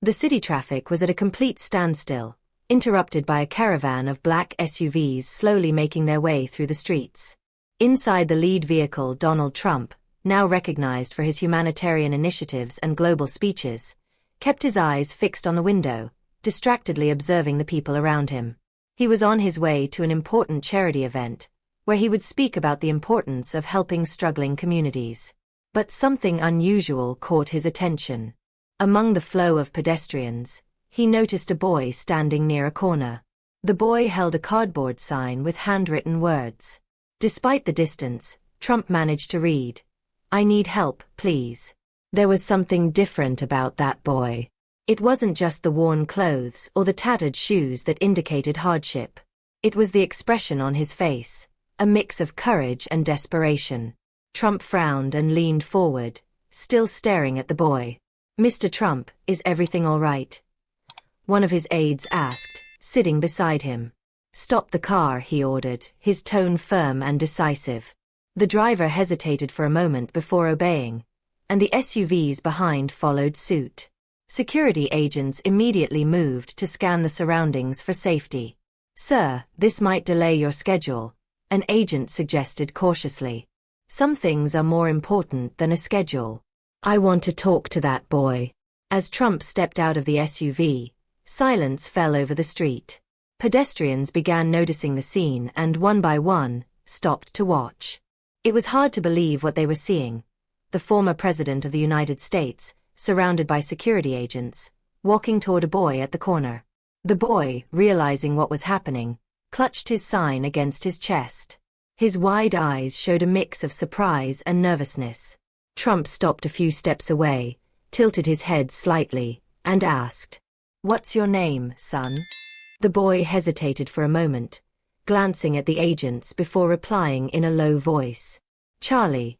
The city traffic was at a complete standstill, interrupted by a caravan of black SUVs slowly making their way through the streets. Inside the lead vehicle, Donald Trump, now recognized for his humanitarian initiatives and global speeches, kept his eyes fixed on the window, distractedly observing the people around him. He was on his way to an important charity event, where he would speak about the importance of helping struggling communities. But something unusual caught his attention. Among the flow of pedestrians, he noticed a boy standing near a corner. The boy held a cardboard sign with handwritten words. Despite the distance, Trump managed to read, "I need help, please." There was something different about that boy. It wasn't just the worn clothes or the tattered shoes that indicated hardship. It was the expression on his face, a mix of courage and desperation. Trump frowned and leaned forward, still staring at the boy. "Mr. Trump, is everything all right?" one of his aides asked, sitting beside him. "Stop the car," he ordered, his tone firm and decisive. The driver hesitated for a moment before obeying, and the SUVs behind followed suit. Security agents immediately moved to scan the surroundings for safety. "Sir, this might delay your schedule," an agent suggested cautiously. "Some things are more important than a schedule." "I want to talk to that boy." As Trump stepped out of the SUV, silence fell over the street. Pedestrians began noticing the scene and, one by one, stopped to watch. It was hard to believe what they were seeing. The former president of the United States, surrounded by security agents, walking toward a boy at the corner. The boy, realizing what was happening, clutched his sign against his chest. His wide eyes showed a mix of surprise and nervousness. Trump stopped a few steps away, tilted his head slightly, and asked, "What's your name, son?" The boy hesitated for a moment, glancing at the agents before replying in a low voice. "Charlie.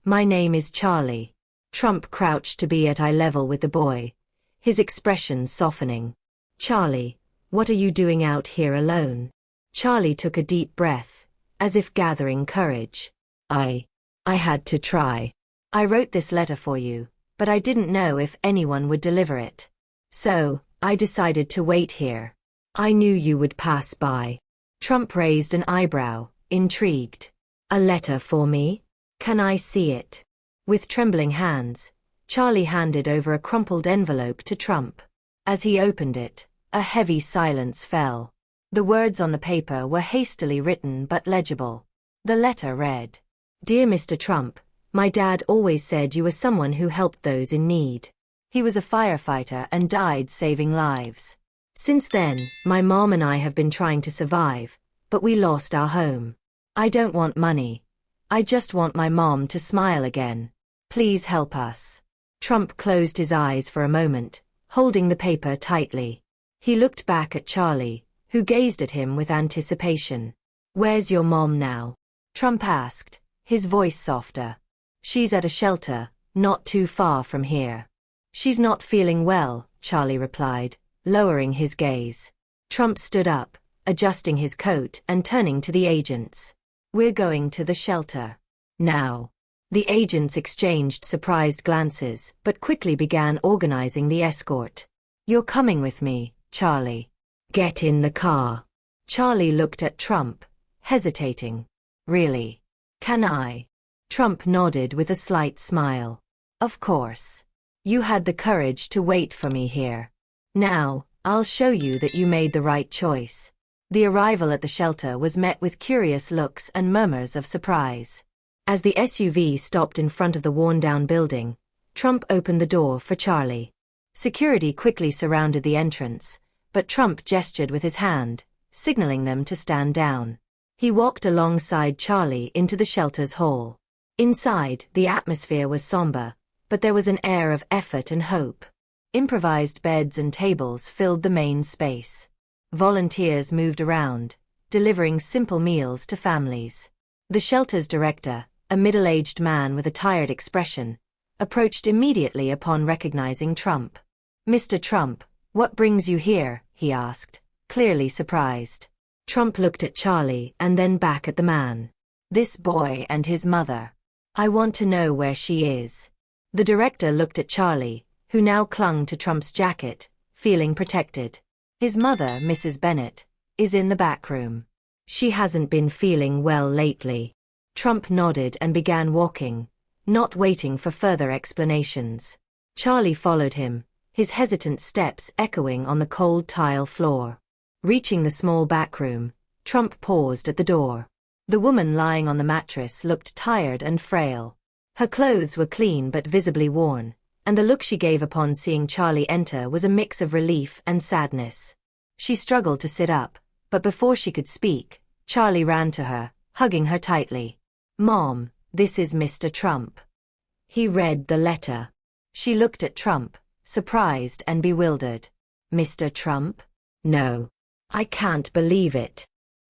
My name is Charlie." Trump crouched to be at eye level with the boy, his expression softening. "Charlie, what are you doing out here alone?" Charlie took a deep breath, as if gathering courage. I had to try. I wrote this letter for you, but I didn't know if anyone would deliver it. So, I decided to wait here. I knew you would pass by." Trump raised an eyebrow, intrigued. "A letter for me? Can I see it?" With trembling hands, Charlie handed over a crumpled envelope to Trump. As he opened it, a heavy silence fell. The words on the paper were hastily written but legible. The letter read, "Dear Mr. Trump, my dad always said you were someone who helped those in need. He was a firefighter and died saving lives. Since then, my mom and I have been trying to survive, but we lost our home. I don't want money. I just want my mom to smile again. Please help us." Trump closed his eyes for a moment, holding the paper tightly. He looked back at Charlie, who gazed at him with anticipation. "Where's your mom now?" Trump asked, his voice softer. "She's at a shelter, not too far from here." "She's not feeling well," Charlie replied, lowering his gaze. Trump stood up, adjusting his coat and turning to the agents. "We're going to the shelter. Now." The agents exchanged surprised glances but quickly began organizing the escort. "You're coming with me, Charlie." "Get in the car." Charlie looked at Trump, hesitating. "Really? Can I?" Trump nodded with a slight smile. "Of course. You had the courage to wait for me here. Now, I'll show you that you made the right choice." The arrival at the shelter was met with curious looks and murmurs of surprise. As the SUV stopped in front of the worn-down building, Trump opened the door for Charlie. Security quickly surrounded the entrance, but Trump gestured with his hand, signaling them to stand down. He walked alongside Charlie into the shelter's hall. Inside, the atmosphere was somber, but there was an air of effort and hope. Improvised beds and tables filled the main space. Volunteers moved around, delivering simple meals to families. The shelter's director, a middle-aged man with a tired expression, approached immediately upon recognizing Trump. "Mr. Trump, what brings you here?" he asked, clearly surprised. Trump looked at Charlie and then back at the man. "This boy and his mother. I want to know where she is." The director looked at Charlie, who now clung to Trump's jacket, feeling protected. His mother, Mrs. Bennett, is in the back room. She hasn't been feeling well lately. Trump nodded and began walking, not waiting for further explanations. Charlie followed him, his hesitant steps echoing on the cold tile floor. Reaching the small back room, Trump paused at the door. The woman lying on the mattress looked tired and frail. Her clothes were clean but visibly worn, and the look she gave upon seeing Charlie enter was a mix of relief and sadness. She struggled to sit up, but before she could speak, Charlie ran to her, hugging her tightly. "Mom, this is Mr. Trump." He read the letter. She looked at Trump, surprised and bewildered. "Mr. Trump? No. I can't believe it."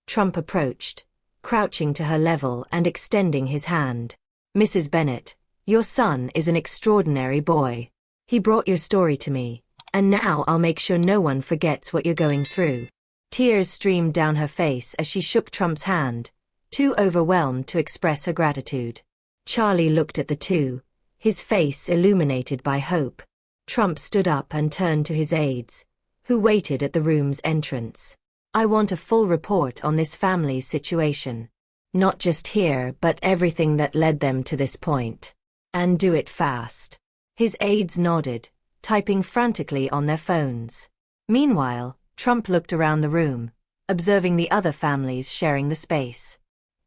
Trump approached, crouching to her level and extending his hand. "Mrs. Bennett, your son is an extraordinary boy. He brought your story to me, and now I'll make sure no one forgets what you're going through." Tears streamed down her face as she shook Trump's hand, too overwhelmed to express her gratitude. Charlie looked at the two, his face illuminated by hope. Trump stood up and turned to his aides, who waited at the room's entrance. "I want a full report on this family's situation. Not just here, but everything that led them to this point. And do it fast." His aides nodded, typing frantically on their phones. Meanwhile, Trump looked around the room, observing the other families sharing the space.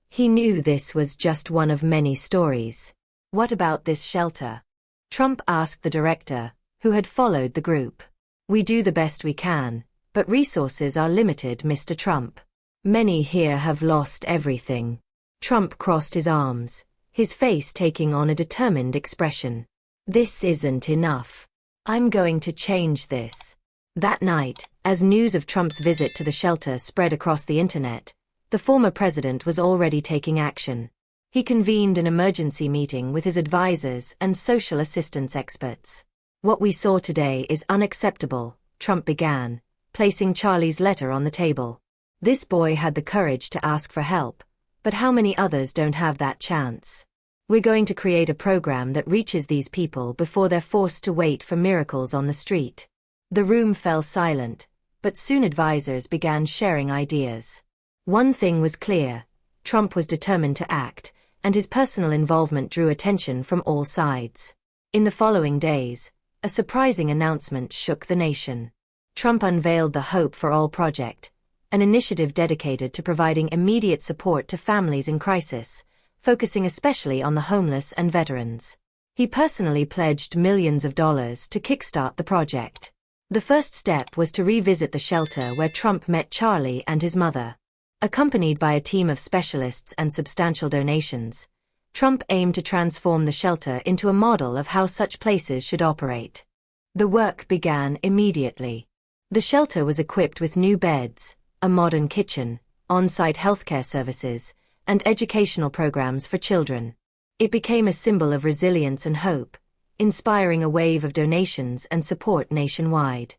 He knew this was just one of many stories. "What about this shelter?" Trump asked the director, who had followed the group. "We do the best we can, but resources are limited, Mr. Trump. Many here have lost everything." Trump crossed his arms, his face taking on a determined expression. "This isn't enough. I'm going to change this." That night, as news of Trump's visit to the shelter spread across the internet, the former president was already taking action. He convened an emergency meeting with his advisors and social assistance experts. "What we saw today is unacceptable," Trump began, placing Charlie's letter on the table. "This boy had the courage to ask for help, but how many others don't have that chance? We're going to create a program that reaches these people before they're forced to wait for miracles on the street." The room fell silent, but soon advisors began sharing ideas. One thing was clear: Trump was determined to act, and his personal involvement drew attention from all sides. In the following days, a surprising announcement shook the nation. Trump unveiled the Hope for All project, an initiative dedicated to providing immediate support to families in crisis, focusing especially on the homeless and veterans. He personally pledged millions of dollars to kickstart the project. The first step was to revisit the shelter where Trump met Charlie and his mother. Accompanied by a team of specialists and substantial donations, Trump aimed to transform the shelter into a model of how such places should operate. The work began immediately. The shelter was equipped with new beds, a modern kitchen, on-site healthcare services, and educational programs for children. It became a symbol of resilience and hope, inspiring a wave of donations and support nationwide.